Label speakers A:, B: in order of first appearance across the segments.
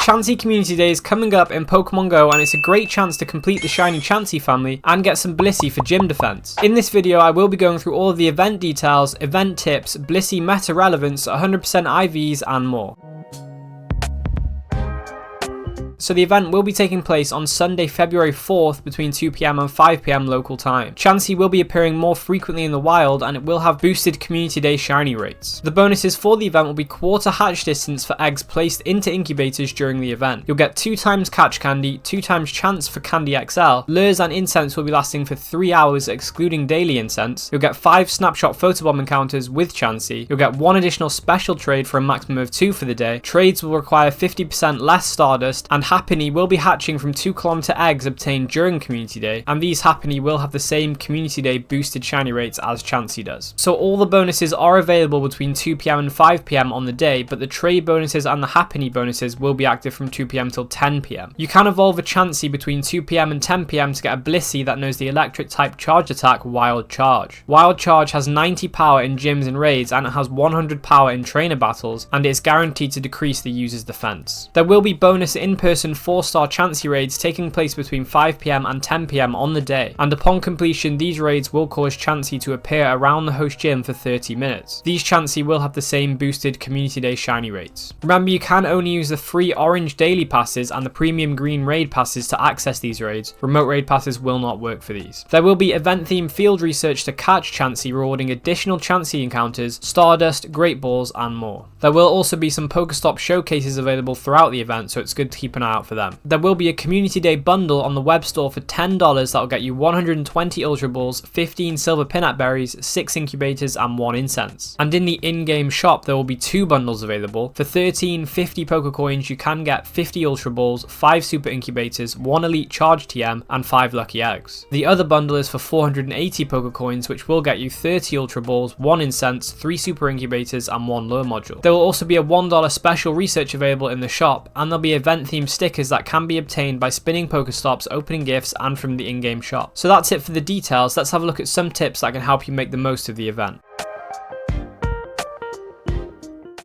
A: Chansey Community Day is coming up in Pokemon Go, and it's a great chance to complete the shiny Chansey family and get some Blissey for gym defense. In this video, I will be going through all of the event details, event tips, Blissey Meta Relevance, 100% IVs and more. So the event will be taking place on Sunday, February 4th between 2 PM and 5 PM local time. Chansey will be appearing more frequently in the wild, and it will have boosted Community Day shiny rates. The bonuses for the event will be quarter hatch distance for eggs placed into incubators during the event. You'll get 2 times catch candy, 2 times chance for candy XL, lures and incense will be lasting for 3 hours excluding daily incense. You'll get 5 snapshot photobomb encounters with Chansey. You'll get 1 additional special trade for a maximum of 2 for the day. Trades will require 50% less Stardust, and Happiny will be hatching from 2km eggs obtained during Community Day, and these Happiny will have the same Community Day boosted shiny rates as Chansey does. So all the bonuses are available between 2 PM and 5 PM on the day, but the trade bonuses and the Happiny bonuses will be active from 2 PM till 10 PM. You can evolve a Chansey between 2 PM and 10 PM to get a Blissey that knows the electric type charge attack Wild Charge. Wild Charge has 90 power in gyms and raids, and it has 100 power in trainer battles, and it is guaranteed to decrease the user's defense. There will be bonus in-person 4-star Chansey raids taking place between 5 PM and 10 PM on the day, and upon completion these raids will cause Chansey to appear around the host gym for 30 minutes. These Chansey will have the same boosted Community Day shiny rates. Remember, you can only use the free orange daily passes and the premium green raid passes to access these raids. Remote raid passes will not work for these. There will be event themed field research to catch Chansey, rewarding additional Chansey encounters, Stardust, Great Balls and more. There will also be some Pokestop showcases available throughout the event, so it's good to keep an eye out for them. There will be a Community Day bundle on the web store for $10 that will get you 120 Ultra Balls, 15 Silver Peanut Berries, 6 Incubators and 1 Incense. And in the in-game shop there will be 2 bundles available. For 13 50 Poke Coins you can get 50 Ultra Balls, 5 Super Incubators, 1 Elite Charge TM and 5 Lucky Eggs. The other bundle is for 480 Poke Coins, which will get you 30 Ultra Balls, 1 Incense, 3 Super Incubators and 1 Lure Module. There will also be a $1 special research available in the shop, and there'll be event themed stickers that can be obtained by spinning Pokestops, opening gifts and from the in-game shop. So that's it for the details. Let's have a look at some tips that can help you make the most of the event.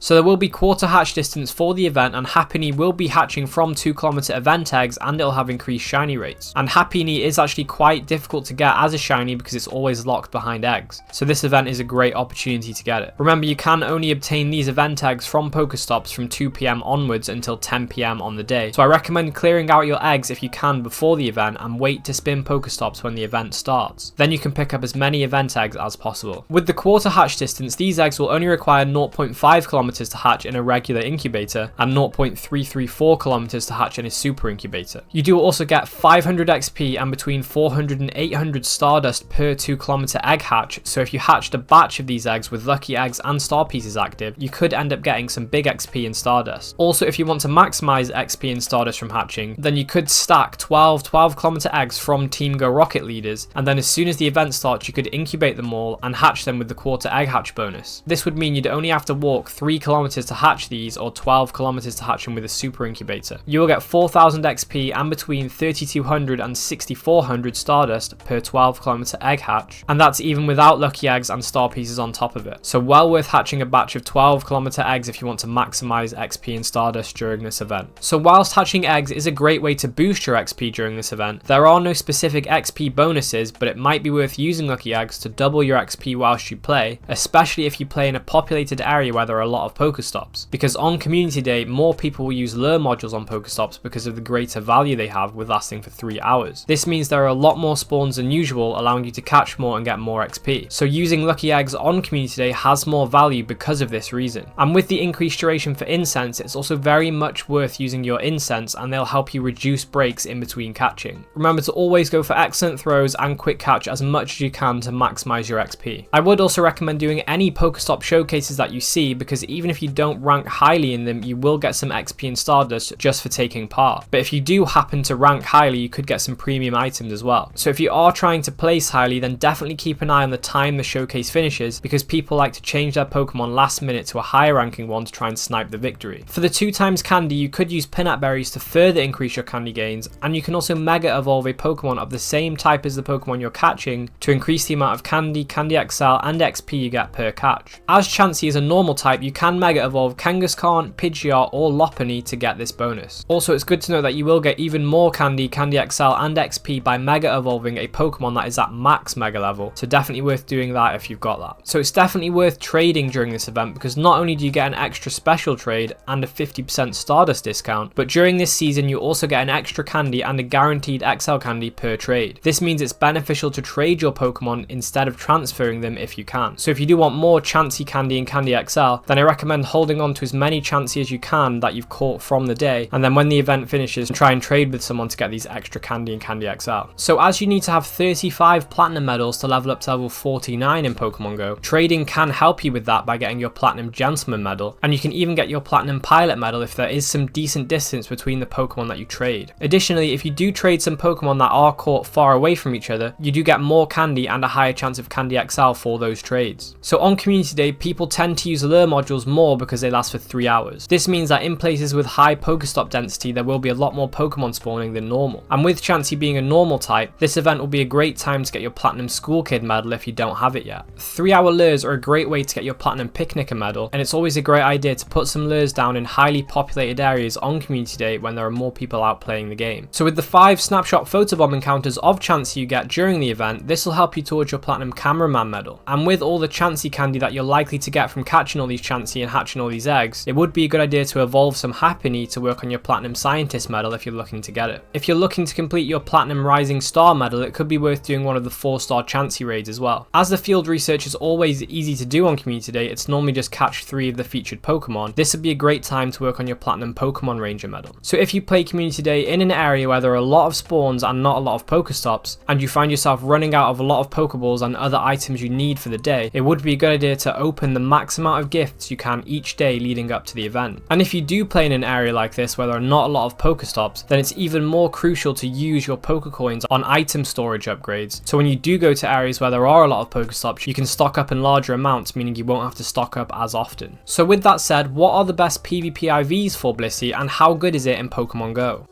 A: So there will be quarter hatch distance for the event, and Happiny will be hatching from 2km event eggs, and it'll have increased shiny rates. And Happiny is actually quite difficult to get as a shiny because it's always locked behind eggs. So this event is a great opportunity to get it. Remember, you can only obtain these event eggs from Pokestops from 2 PM onwards until 10 PM on the day. So I recommend clearing out your eggs if you can before the event and wait to spin Pokestops when the event starts. Then you can pick up as many event eggs as possible. With the quarter hatch distance, these eggs will only require 0.5 km to hatch in a regular incubator and 0.334 km to hatch in a super incubator. You do also get 500 XP and between 400 and 800 Stardust per 2km egg hatch, so if you hatched a batch of these eggs with lucky eggs and star pieces active, you could end up getting some big XP and Stardust. Also, if you want to maximize XP and Stardust from hatching, then you could stack 12km eggs from Team Go Rocket leaders, and then as soon as the event starts you could incubate them all and hatch them with the quarter egg hatch bonus. This would mean you'd only have to walk 3km to hatch these, or 12km to hatch them with a super incubator. You will get 4000 XP and between 3200 and 6400 Stardust per 12km egg hatch, and that's even without lucky eggs and star pieces on top of it. So well worth hatching a batch of 12km eggs if you want to maximize XP and Stardust during this event. So whilst hatching eggs is a great way to boost your XP during this event, there are no specific XP bonuses, but it might be worth using lucky eggs to double your XP whilst you play, especially if you play in a populated area where there are a lot of Pokestops, because on Community Day more people will use lure modules on Pokestops because of the greater value they have with lasting for 3 hours. This means there are a lot more spawns than usual, allowing you to catch more and get more XP. So using lucky eggs on Community Day has more value because of this reason. And with the increased duration for incense, it's also very much worth using your incense, and they'll help you reduce breaks in between catching. Remember to always go for excellent throws and quick catch as much as you can to maximize your XP. I would also recommend doing any Pokestop showcases that you see, because even if you don't rank highly in them, you will get some XP and Stardust just for taking part. But if you do happen to rank highly, you could get some premium items as well. So if you are trying to place highly, then definitely keep an eye on the time the showcase finishes, because people like to change their Pokemon last minute to a higher ranking one to try and snipe the victory. For the 2 times candy, you could use Peanut Berries to further increase your candy gains, and you can also Mega Evolve a Pokemon of the same type as the Pokemon you're catching to increase the amount of candy, Candy XL and XP you get per catch. As Chansey is a normal type, you can can Mega Evolve Kangaskhan, Pidgeot or Lopunny to get this bonus. Also, it's good to know that you will get even more Candy, Candy XL and XP by Mega Evolving a Pokemon that is at max Mega level, so definitely worth doing that if you've got that. So it's definitely worth trading during this event because not only do you get an extra special trade and a 50% Stardust discount, but during this season you also get an extra candy and a guaranteed XL candy per trade. This means it's beneficial to trade your Pokemon instead of transferring them if you can. So if you do want more Chansey candy and Candy XL, then I recommend holding on to as many Chansey as you can that you've caught from the day, and then when the event finishes, try and trade with someone to get these extra candy and Candy XL. So as you need to have 35 platinum medals to level up to level 49 in Pokemon Go, trading can help you with that by getting your Platinum Gentleman medal, and you can even get your Platinum Pilot medal if there is some decent distance between the Pokemon that you trade. Additionally, if you do trade some Pokemon that are caught far away from each other, you do get more candy and a higher chance of Candy XL for those trades. So on Community Day, people tend to use lure modules more because they last for 3 hours. This means that in places with high Pokestop density, there will be a lot more Pokemon spawning than normal. And with Chansey being a normal type, this event will be a great time to get your Platinum School Kid medal if you don't have it yet. 3-hour lures are a great way to get your Platinum Picnicker medal, and it's always a great idea to put some lures down in highly populated areas on Community Day when there are more people out playing the game. So with the 5 snapshot photobomb encounters of Chansey you get during the event, this will help you towards your Platinum Cameraman medal. And with all the Chansey candy that you're likely to get from catching all these Chansey and hatching all these eggs, it would be a good idea to evolve some Happiny to work on your Platinum Scientist medal if you're looking to get it. If you're looking to complete your Platinum Rising Star medal, it could be worth doing one of the 4-star Chansey raids as well. As the field research is always easy to do on Community Day, it's normally just catch 3 of the featured Pokemon. This would be a great time to work on your Platinum Pokemon Ranger medal. So if you play Community Day in an area where there are a lot of spawns and not a lot of Pokestops, and you find yourself running out of a lot of Pokeballs and other items you need for the day, it would be a good idea to open the max amount of gifts you can each day leading up to the event. And if you do play in an area like this where there are not a lot of Pokestops, then it's even more crucial to use your Pokecoins on item storage upgrades. So when you do go to areas where there are a lot of Pokestops, you can stock up in larger amounts, meaning you won't have to stock up as often. So with that said, what are the best PvP IVs for Blissey and how good is it in Pokemon Go?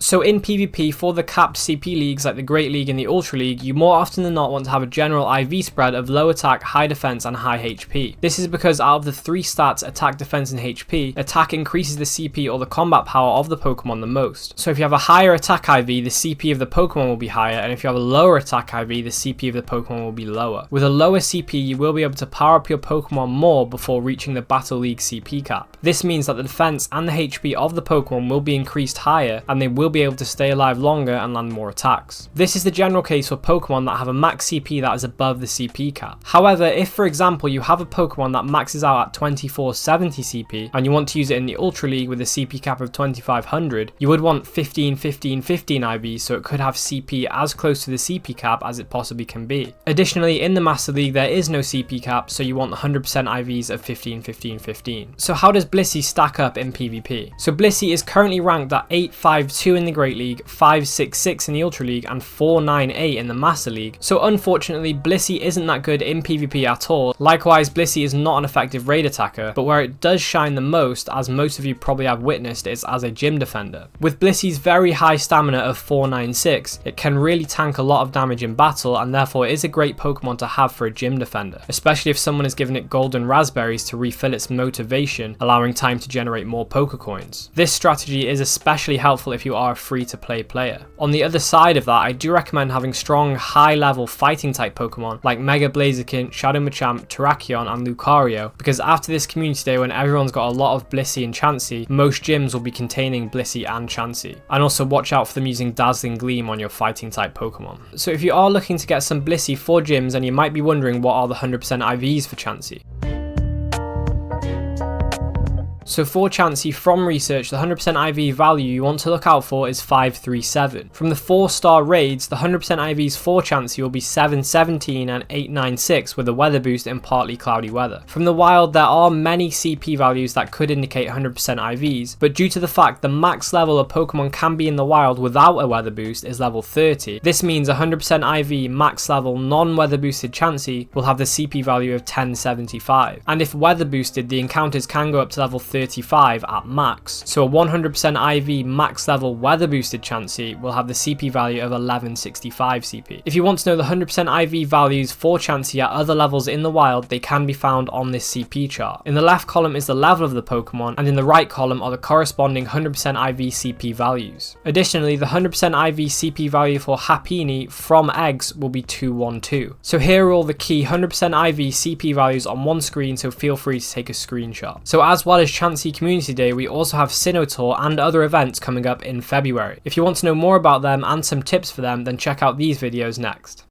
A: So in PvP, for the capped CP leagues like the Great League and the Ultra League, you more often than not want to have a general IV spread of low attack, high defense and high HP. This is because out of the 3 stats, attack, defense and HP, attack increases the CP or the combat power of the Pokemon the most. So if you have a higher attack IV, the CP of the Pokemon will be higher, and if you have a lower attack IV, the CP of the Pokemon will be lower. With a lower CP, you will be able to power up your Pokemon more before reaching the Battle League CP cap. This means that the defense and the HP of the Pokemon will be increased higher, and they will be able to stay alive longer and land more attacks. This is the general case for Pokemon that have a max CP that is above the CP cap. However, if for example you have a Pokemon that maxes out at 2470 CP and you want to use it in the Ultra League with a CP cap of 2500, you would want 15, 15, 15 IVs so it could have CP as close to the CP cap as it possibly can be. Additionally, in the Master League there is no CP cap, so you want 100% IVs of 15, 15, 15. So how does Blissey stack up in PvP? So Blissey is currently ranked at 852 in the Great League, 566 in the Ultra League and 498 in the Master League. So unfortunately Blissey isn't that good in PvP at all. Likewise, Blissey is not an effective raid attacker, but where it does shine the most, as most of you probably have witnessed, is as a gym defender. With Blissey's very high stamina of 496, it can really tank a lot of damage in battle, and therefore it is a great Pokemon to have for a gym defender, especially if someone has given it golden raspberries to refill its motivation, allowing time to generate more Pokecoins. This strategy is especially helpful if you are a free-to-play player. On the other side of that, I do recommend having strong high-level fighting type Pokemon like Mega Blaziken, Shadow Machamp, Terrakion and Lucario, because after this Community Day when everyone's got a lot of Blissey and Chansey, most gyms will be containing Blissey and Chansey. And also watch out for them using Dazzling Gleam on your fighting type Pokemon. So if you are looking to get some Blissey for gyms, and you might be wondering what are the 100% IVs for Chansey. So for Chansey, from research, the 100% IV value you want to look out for is 537. From the 4-star raids, the 100% IVs for Chansey will be 717 and 896 with a weather boost in partly cloudy weather. From the wild, there are many CP values that could indicate 100% IVs, but due to the fact the max level a Pokemon can be in the wild without a weather boost is level 30, this means 100% IV max level non-weather boosted Chansey will have the CP value of 1075. And if weather boosted, the encounters can go up to level 30 35 at max, so a 100% IV max level weather boosted Chansey will have the CP value of 1165 CP. If you want to know the 100% IV values for Chansey at other levels in the wild, they can be found on this CP chart. In the left column is the level of the Pokemon, and in the right column are the corresponding 100% IV CP values. Additionally, the 100% IV CP value for Happiny from eggs will be 212. So here are all the key 100% IV CP values on one screen, so feel free to take a screenshot. So as well as Chansey Community Day, we also have Sinnoh Tour and other events coming up in February. If you want to know more about them and some tips for them, then check out these videos next.